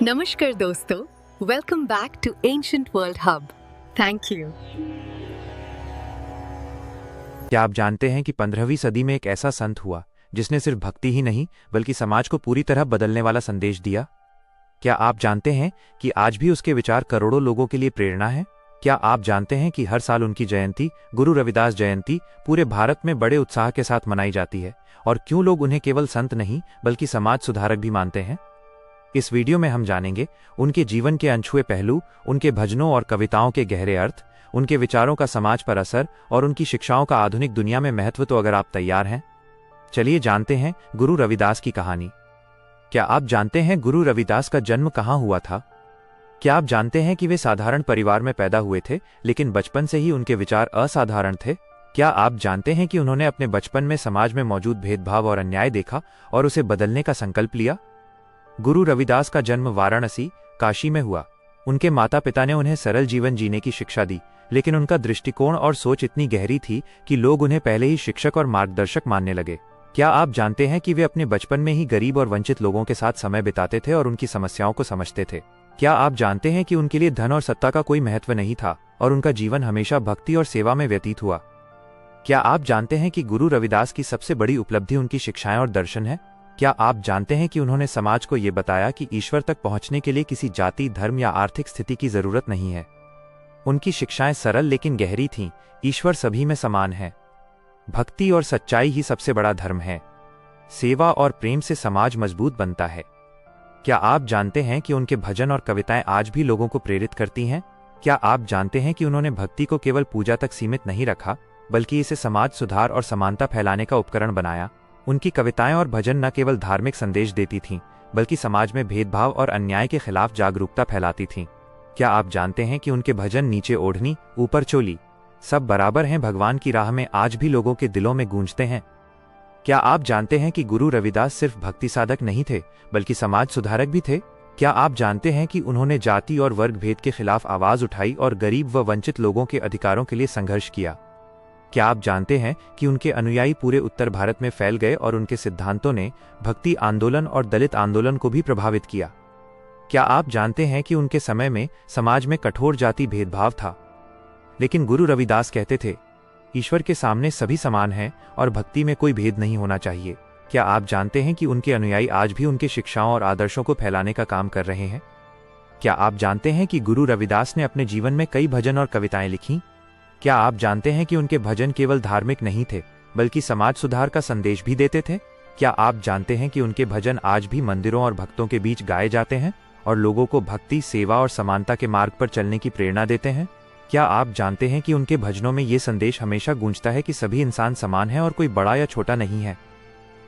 नमस्कार दोस्तों, welcome back to ancient world hub. Thank you. क्या आप जानते हैं कि 15वीं सदी में एक ऐसा संत हुआ जिसने सिर्फ भक्ति ही नहीं बल्कि समाज को पूरी तरह बदलने वाला संदेश दिया? क्या आप जानते हैं कि आज भी उसके विचार करोड़ों लोगों के लिए प्रेरणा है? क्या आप जानते हैं कि हर साल उनकी जयंती, गुरु रविदास जयंती, पूरे भारत में बड़े उत्साह के साथ मनाई जाती है? और क्यों लोग उन्हें केवल संत नहीं बल्कि समाज सुधारक भी मानते हैं? इस वीडियो में हम जानेंगे उनके जीवन के अनछुए पहलू, उनके भजनों और कविताओं के गहरे अर्थ, उनके विचारों का समाज पर असर और उनकी शिक्षाओं का आधुनिक दुनिया में महत्व। तो अगर आप तैयार हैं, चलिए जानते हैं गुरु रविदास की कहानी। क्या आप जानते हैं गुरु रविदास का जन्म कहाँ हुआ था? क्या आप जानते हैं कि वे साधारण परिवार में पैदा हुए थे, लेकिन बचपन से ही उनके विचार असाधारण थे? क्या आप जानते हैं कि उन्होंने अपने बचपन में समाज में मौजूद भेदभाव और अन्याय देखा और उसे बदलने का संकल्प लिया? गुरु रविदास का जन्म वाराणसी, काशी में हुआ। उनके माता पिता ने उन्हें सरल जीवन जीने की शिक्षा दी, लेकिन उनका दृष्टिकोण और सोच इतनी गहरी थी कि लोग उन्हें पहले ही शिक्षक और मार्गदर्शक मानने लगे। क्या आप जानते हैं कि वे अपने बचपन में ही गरीब और वंचित लोगों के साथ समय बिताते थे और उनकी समस्याओं को समझते थे? क्या आप जानते हैं कि उनके लिए धन और सत्ता का कोई महत्व नहीं था और उनका जीवन हमेशा भक्ति और सेवा में व्यतीत हुआ? क्या आप जानते हैं कि गुरु रविदास की सबसे बड़ी उपलब्धि उनकी शिक्षाएं और दर्शन है? क्या आप जानते हैं कि उन्होंने समाज को ये बताया कि ईश्वर तक पहुंचने के लिए किसी जाति, धर्म या आर्थिक स्थिति की जरूरत नहीं है? उनकी शिक्षाएं सरल लेकिन गहरी थीं। ईश्वर सभी में समान है। भक्ति और सच्चाई ही सबसे बड़ा धर्म है। सेवा और प्रेम से समाज मजबूत बनता है। क्या आप जानते हैं कि उनके भजन और कविताएं आज भी लोगों को प्रेरित करती हैं? क्या आप जानते हैं कि उन्होंने भक्ति को केवल पूजा तक सीमित नहीं रखा, बल्कि इसे समाज सुधार और समानता फैलाने का उपकरण बनाया? उनकी कविताएं और भजन न केवल धार्मिक संदेश देती थीं, बल्कि समाज में भेदभाव और अन्याय के खिलाफ जागरूकता फैलाती थीं। क्या आप जानते हैं कि उनके भजन नीचे ओढ़नी, ऊपर चोली, सब बराबर हैं भगवान की राह में आज भी लोगों के दिलों में गूंजते हैं? क्या आप जानते हैं कि गुरु रविदास सिर्फ भक्ति साधक नहीं थे, बल्कि समाज सुधारक भी थे? क्या आप जानते हैं कि उन्होंने जाति और वर्ग भेद के खिलाफ आवाज उठाई और गरीब व वंचित लोगों के अधिकारों के लिए संघर्ष किया? क्या आप जानते हैं कि उनके अनुयायी पूरे उत्तर भारत में फैल गए और उनके सिद्धांतों ने भक्ति आंदोलन और दलित आंदोलन को भी प्रभावित किया? क्या आप जानते हैं कि उनके समय में समाज में कठोर जाति भेदभाव था, लेकिन गुरु रविदास कहते थे, ईश्वर के सामने सभी समान हैं और भक्ति में कोई भेद नहीं होना चाहिए? क्या आप जानते हैं कि उनके अनुयायी आज भी उनके शिक्षाओं और आदर्शों को फैलाने का काम कर रहे हैं? क्या आप जानते हैं कि गुरु रविदास ने अपने जीवन में कई भजन और कविताएं लिखीं? क्या आप जानते हैं कि उनके भजन केवल धार्मिक नहीं थे, बल्कि समाज सुधार का संदेश भी देते थे? क्या आप जानते हैं कि उनके भजन आज भी मंदिरों और भक्तों के बीच गाए जाते हैं और लोगों को भक्ति, सेवा और समानता के मार्ग पर चलने की प्रेरणा देते हैं? क्या आप जानते हैं कि उनके भजनों में ये संदेश हमेशा गूंजता है कि सभी इंसान समान हैं और कोई बड़ा या छोटा नहीं है?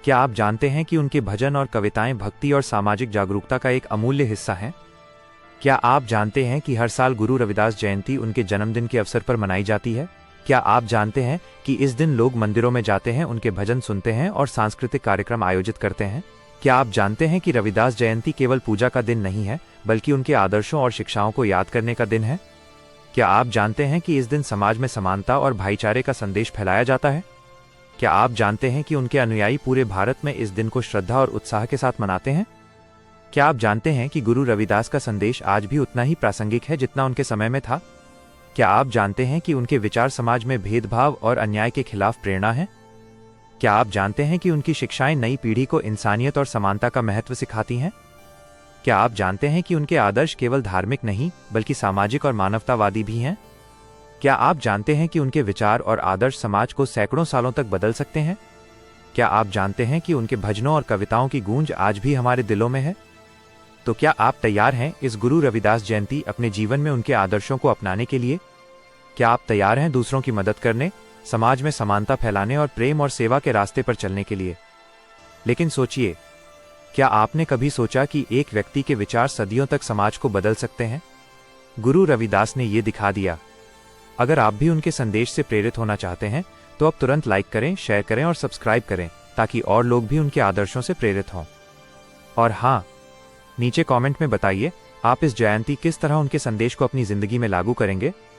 क्या आप जानते हैं कि उनके भजन और कविताएं भक्ति और सामाजिक जागरूकता का एक अमूल्य हिस्सा हैं? क्या आप जानते हैं कि हर साल गुरु रविदास जयंती उनके जन्मदिन के अवसर पर मनाई जाती है? क्या आप जानते हैं कि इस दिन लोग मंदिरों में जाते हैं, उनके भजन सुनते हैं और सांस्कृतिक कार्यक्रम आयोजित करते हैं? क्या आप जानते हैं कि रविदास जयंती केवल पूजा का दिन नहीं है, बल्कि उनके आदर्शों और शिक्षाओं को याद करने का दिन है? क्या आप जानते हैं कि इस दिन समाज में समानता और भाईचारे का संदेश फैलाया जाता है? क्या आप जानते हैं कि उनके अनुयायी पूरे भारत में इस दिन को श्रद्धा और उत्साह के साथ मनाते हैं? क्या आप जानते हैं कि गुरु रविदास का संदेश आज भी उतना ही प्रासंगिक है जितना उनके समय में था? क्या आप जानते हैं कि उनके विचार समाज में भेदभाव और अन्याय के खिलाफ प्रेरणा है? क्या आप जानते हैं कि उनकी शिक्षाएं नई पीढ़ी को इंसानियत और समानता का महत्व सिखाती हैं? क्या आप जानते हैं कि उनके आदर्श केवल धार्मिक नहीं बल्कि सामाजिक और मानवतावादी भी हैं? क्या आप जानते हैं कि उनके विचार और आदर्श समाज को सैकड़ों सालों तक बदल सकते हैं? क्या आप जानते हैं कि उनके भजनों और कविताओं की गूंज आज भी हमारे दिलों में है? तो क्या आप तैयार हैं इस गुरु रविदास जयंती अपने जीवन में उनके आदर्शों को अपनाने के लिए? क्या आप तैयार हैं दूसरों की मदद करने, समाज में समानता फैलाने और प्रेम और सेवा के रास्ते पर चलने के लिए? लेकिन सोचिए, क्या आपने कभी सोचा कि एक व्यक्ति के विचार सदियों तक समाज को बदल सकते हैं? गुरु रविदास ने ये दिखा दिया। अगर आप भी उनके संदेश से प्रेरित होना चाहते हैं, तो अब तुरंत लाइक करें, शेयर करें और सब्सक्राइब करें, ताकि और लोग भी उनके आदर्शों से प्रेरित हों। और हाँ, नीचे कमेंट में बताइए, आप इस जयंती किस तरह उनके संदेश को अपनी जिंदगी में लागू करेंगे?